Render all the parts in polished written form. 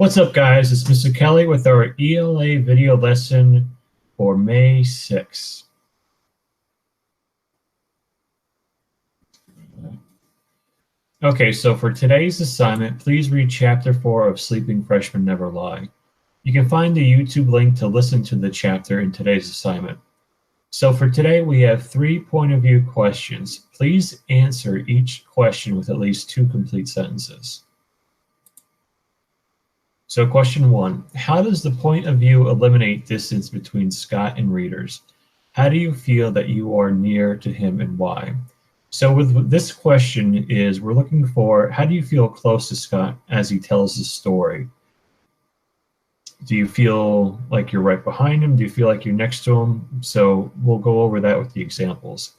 What's up, guys? It's Mr. Kelly with our ELA video lesson for May 6th. Okay, so for today's assignment, please read Chapter 4 of Sleeping Freshmen Never Lie. You can find the YouTube link to listen to the chapter in today's assignment. So for today, we have 3 point of view questions. Please answer each question with at least 2 complete sentences. So question 1, how does the point of view eliminate distance between Scott and readers? How do you feel that you are near to him and why? So with this question we're looking for, how do you feel close to Scott as he tells his story? Do you feel like you're right behind him? Do you feel like you're next to him? So we'll go over that with the examples.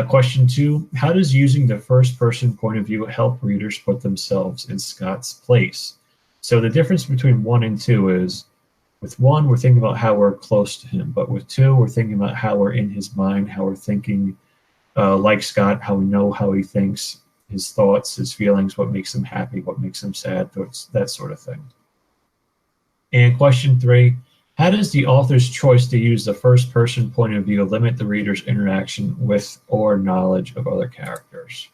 Question 2, how does using the first person point of view help readers put themselves in Scott's place? So the difference between 1 and 2 is, with 1, we're thinking about how we're close to him, but with 2, we're thinking about how we're in his mind, how we're thinking like Scott, how we know how he thinks, his thoughts, his feelings, what makes him happy, what makes him sad, that sort of thing. And question 3, how does the author's choice to use the first person point of view limit the reader's interaction with or knowledge of other characters?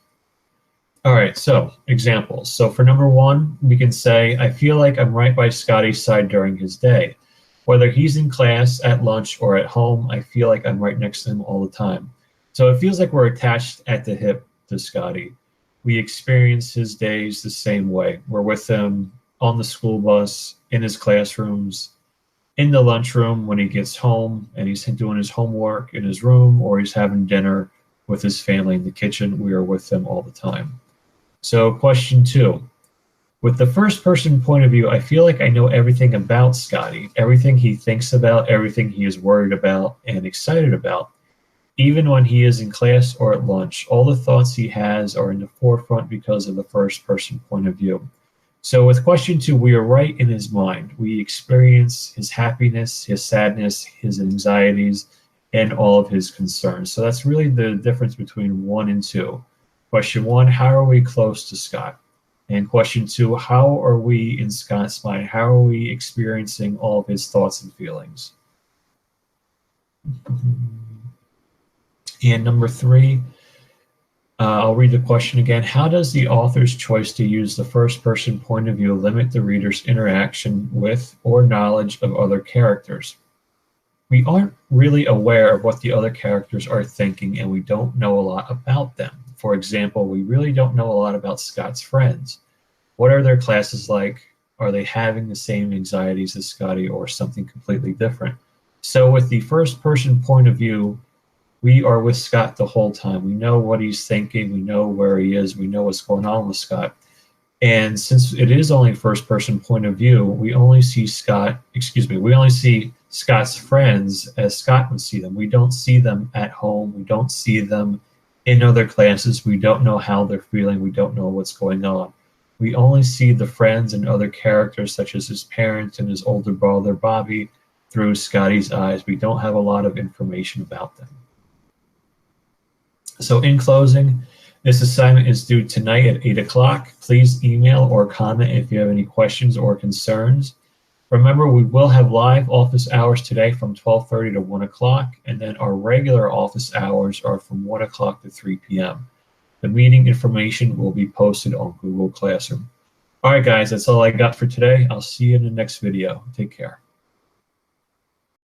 All right, so examples. So for number 1, we can say, I feel like I'm right by Scotty's side during his day. Whether he's in class, at lunch, or at home, I feel like I'm right next to him all the time. So it feels like we're attached at the hip to Scotty. We experience his days the same way. We're with him on the school bus, in his classrooms, in the lunchroom when he gets home and he's doing his homework in his room, or he's having dinner with his family in the kitchen. We are with him all the time. So question 2, with the first person point of view, I feel like I know everything about Scotty, everything he thinks about, everything he is worried about and excited about. Even when he is in class or at lunch, all the thoughts he has are in the forefront because of the first person point of view. So with question 2, we are right in his mind. We experience his happiness, his sadness, his anxieties, and all of his concerns. So that's really the difference between 1 and 2. Question 1, how are we close to Scott? And question 2, how are we in Scott's mind? How are we experiencing all of his thoughts and feelings? And number 3, I'll read the question again. How does the author's choice to use the first person point of view limit the reader's interaction with or knowledge of other characters? We aren't really aware of what the other characters are thinking, and we don't know a lot about them. For example, we really don't know a lot about Scott's friends. What are their classes like? Are they having the same anxieties as Scotty or something completely different? So with the first person point of view, we are with Scott the whole time. We know what he's thinking. We know where he is. We know what's going on with Scott. And since it is only first person point of view, we only see we only see Scott's friends as Scott would see them. We don't see them at home. We don't see them in other classes. We don't know how they're feeling. We don't know what's going on. We only see the friends and other characters such as his parents and his older brother, Bobby, through Scotty's eyes. We don't have a lot of information about them. So in closing, this assignment is due tonight at 8 o'clock. Please email or comment if you have any questions or concerns. Remember, we will have live office hours today from 12:30 to 1 o'clock, and then our regular office hours are from 1 o'clock to 3 p.m. The meeting information will be posted on Google Classroom. All right, guys, that's all I got for today. I'll see you in the next video. Take care.